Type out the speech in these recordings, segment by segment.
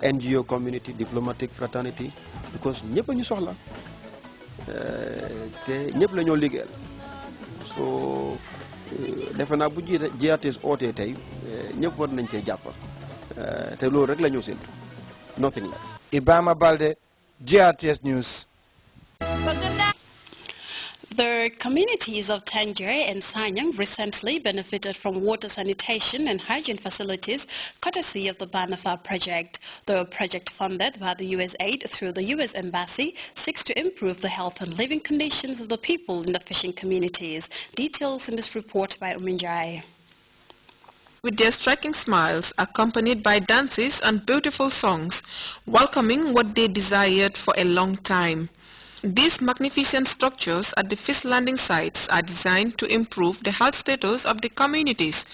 NGO community, diplomatic fraternity, because ñepp ñu soxla te ñepp lañu liggéeyal. So defena bu GRTS oté tay ñepp war nañ ci japp. Te lool rek lañu sentu. Nothing less. Ibrahima Balde, GRTS News. The communities of Tanjore and Sanyang recently benefited from water sanitation and hygiene facilities courtesy of the Banafa project. The project, funded by the USAID through the US Embassy, seeks to improve the health and living conditions of the people in the fishing communities. Details in this report by Uminjai. With their striking smiles, accompanied by dances and beautiful songs, welcoming what they desired for a long time. These magnificent structures at the fish landing sites are designed to improve the health status of the communities,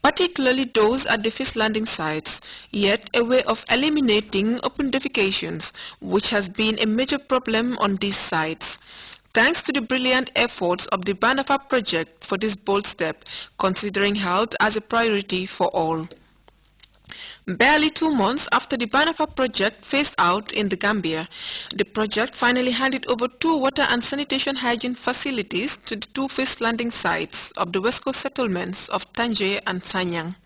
particularly those at the fish landing sites, yet a way of eliminating open defecations, which has been a major problem on these sites. Thanks to the brilliant efforts of the Banafa project for this bold step, considering health as a priority for all. Barely 2 months after the Banafa project phased out in the Gambia, the project finally handed over 2 water and sanitation hygiene facilities to the 2 fish landing sites of the West Coast settlements of Tanjore and Sanyang.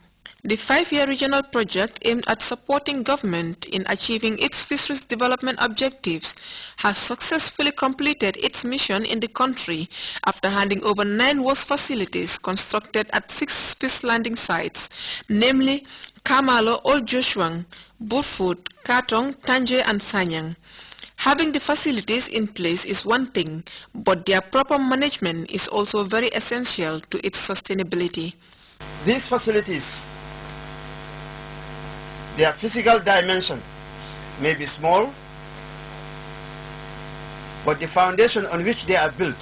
The 5-year regional project aimed at supporting government in achieving its fisheries development objectives has successfully completed its mission in the country after handing over 9 wash facilities constructed at 6 fish landing sites, namely Kamalo, Old Joshua, Burfoot, Katong, Tanjore and Sanyang. Having the facilities in place is one thing, but their proper management is also very essential to its sustainability. These facilities, their physical dimension may be small, but the foundation on which they are built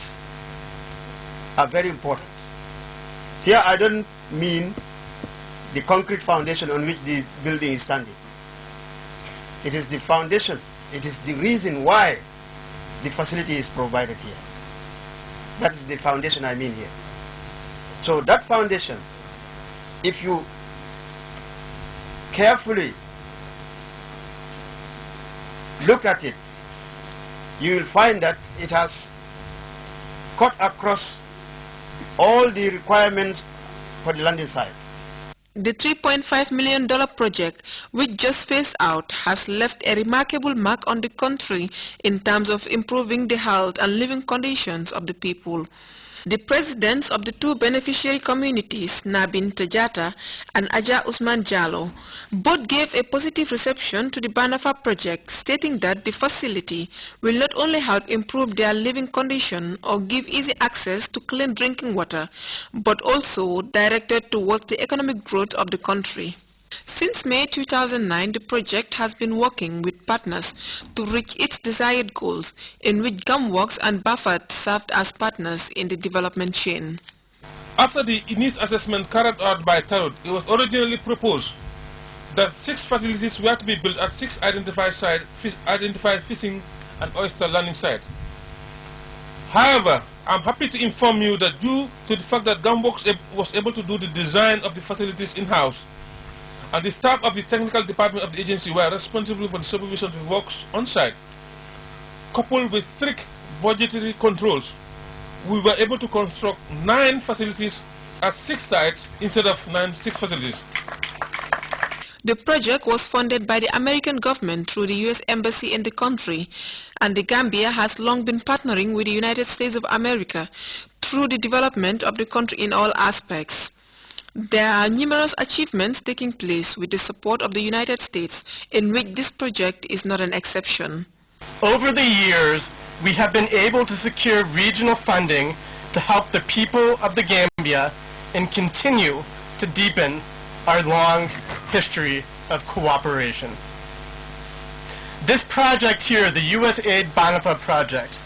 are very important. Here I don't mean the concrete foundation on which the building is standing. It is the foundation, it is the reason why the facility is provided here. That is the foundation I mean here. So that foundation, if you carefully look at it, you will find that it has cut across all the requirements for the landing site. The $3.5 million project, which just phased out, has left a remarkable mark on the country in terms of improving the health and living conditions of the people. The presidents of the 2 beneficiary communities, Nabin Tajata and Aja Usman Jallo, both gave a positive reception to the Banafa project, stating that the facility will not only help improve their living condition or give easy access to clean drinking water, but also directed towards the economic growth of the country. Since May 2009, the project has been working with partners to reach its desired goals, in which Gumworks and Buffett served as partners in the development chain. After the needs assessment carried out by Tarot, it was originally proposed that 6 facilities were to be built at 6 identified fishing and oyster landing sites. However, I'm happy to inform you that due to the fact that Gumworks was able to do the design of the facilities in-house, and the staff of the technical department of the agency were responsible for the supervision of the works on site, coupled with strict budgetary controls, we were able to construct 9 facilities at 6 sites instead of 6 facilities. The project was funded by the American government through the US Embassy in the country, and the Gambia has long been partnering with the United States of America through the development of the country in all aspects. There are numerous achievements taking place with the support of the United States, in which this project is not an exception. Over the years, we have been able to secure regional funding to help the people of the Gambia and continue to deepen our long history of cooperation. This project here, the USAID Banafa project,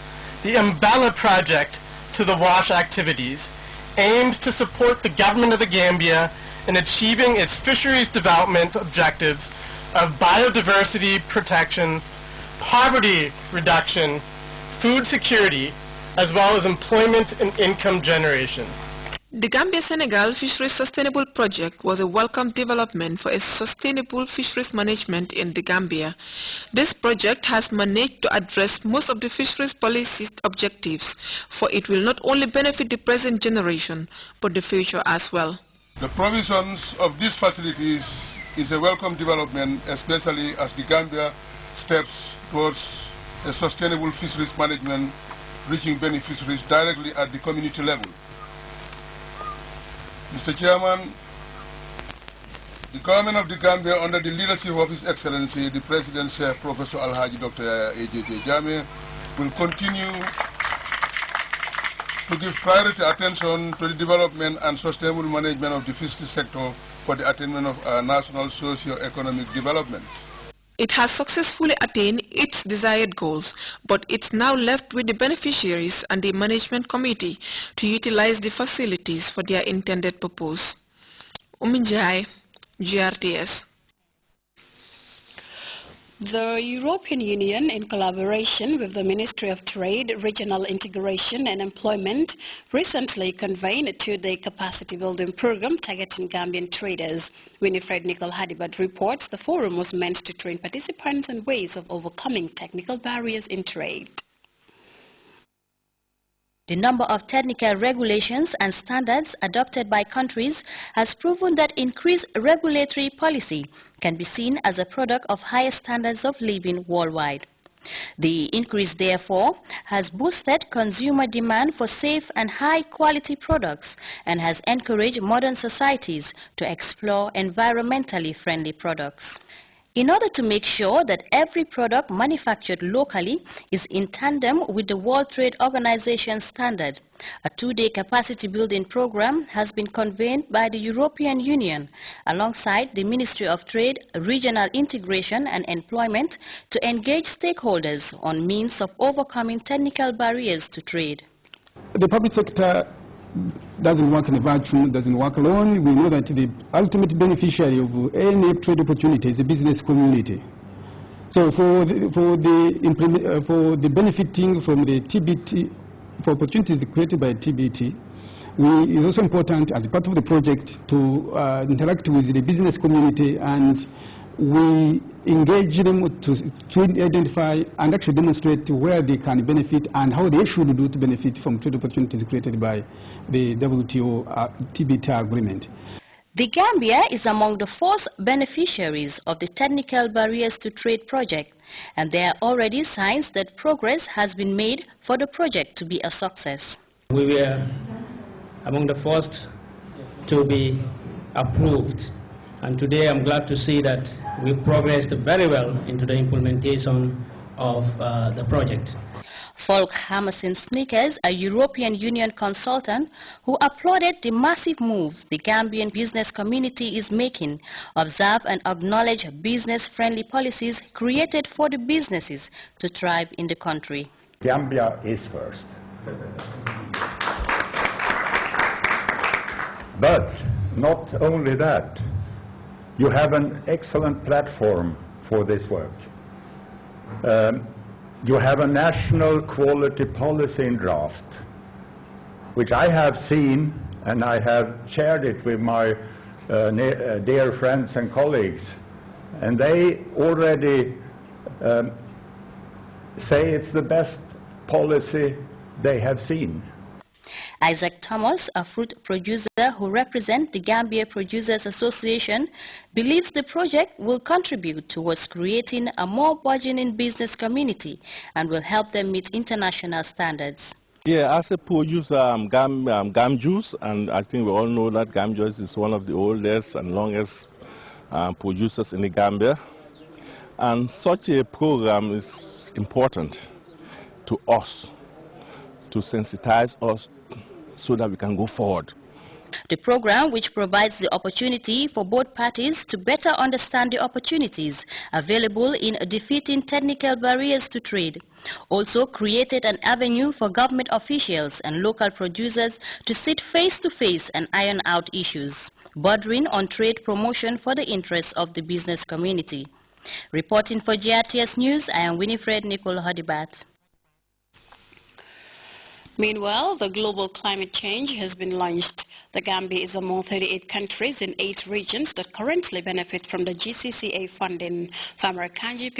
the Mbala project to the WASH activities, aims to support the government of the Gambia in achieving its fisheries development objectives of biodiversity protection, poverty reduction, food security, as well as employment and income generation. The Gambia-Senegal Fisheries Sustainable Project was a welcome development for a sustainable fisheries management in the Gambia. This project has managed to address most of the fisheries policy objectives, for it will not only benefit the present generation, but the future as well. The provisions of these facilities is a welcome development, especially as the Gambia steps towards a sustainable fisheries management, reaching beneficiaries directly at the community level. Mr. Chairman, the government of the Gambia, under the leadership of His Excellency, the President, Sir Professor Alhaji Dr. AJJ Jammeh, will continue to give priority attention to the development and sustainable management of the fisheries sector for the attainment of national socio-economic development. It has successfully attained its desired goals, but it's now left with the beneficiaries and the management committee to utilize the facilities for their intended purpose. Uminjai, GRTS. The European Union, in collaboration with the Ministry of Trade, Regional Integration and Employment, recently convened a two-day capacity-building program targeting Gambian traders. Winifred Nicole Hadibat reports the forum was meant to train participants on ways of overcoming technical barriers in trade. The number of technical regulations and standards adopted by countries has proven that increased regulatory policy can be seen as a product of higher standards of living worldwide. The increase, therefore, has boosted consumer demand for safe and high-quality products and has encouraged modern societies to explore environmentally friendly products. In order to make sure that every product manufactured locally is in tandem with the World Trade Organization standard, a two-day capacity-building program has been convened by the European Union alongside the Ministry of Trade, Regional Integration and Employment to engage stakeholders on means of overcoming technical barriers to trade. The public sector doesn't work in a vacuum, doesn't work alone. We know that the ultimate beneficiary of any trade opportunity is the business community. So for the benefiting from the TBT, for opportunities created by TBT, it's also important as part of the project to interact with the business community, and we engage them to identify and actually demonstrate where they can benefit and how they should do to benefit from trade opportunities created by the WTO TBT agreement. The Gambia is among the first beneficiaries of the Technical Barriers to Trade project, and there are already signs that progress has been made for the project to be a success. We were among the first to be approved, and today I'm glad to see that we've progressed very well into the implementation of the project. Folk Hammerson Sneakers, a European Union consultant who applauded the massive moves the Gambian business community is making, observe and acknowledge business-friendly policies created for the businesses to thrive in the country. Gambia is first. But not only that, you have an excellent platform for this work. You have a national quality policy in draft, which I have seen, and I have shared it with my dear friends and colleagues, and they already say it's the best policy they have seen. Isaac Thomas, a fruit producer who represents the Gambia Producers Association, believes the project will contribute towards creating a more burgeoning business community and will help them meet international standards. Yeah, as a producer, Gam juice, and I think we all know that Gam juice is one of the oldest and longest producers in the Gambia. And such a program is important to us, to sensitize us so that we can go forward. The program, which provides the opportunity for both parties to better understand the opportunities available in defeating technical barriers to trade, also created an avenue for government officials and local producers to sit face-to-face and iron out issues, bordering on trade promotion for the interests of the business community. Reporting for GRTS News, I am Winifred Nicole Hadibat. Meanwhile, the global climate change has been launched. The Gambia is among 38 countries in 8 regions that currently benefit from the GCCA funding. Farmer Kanji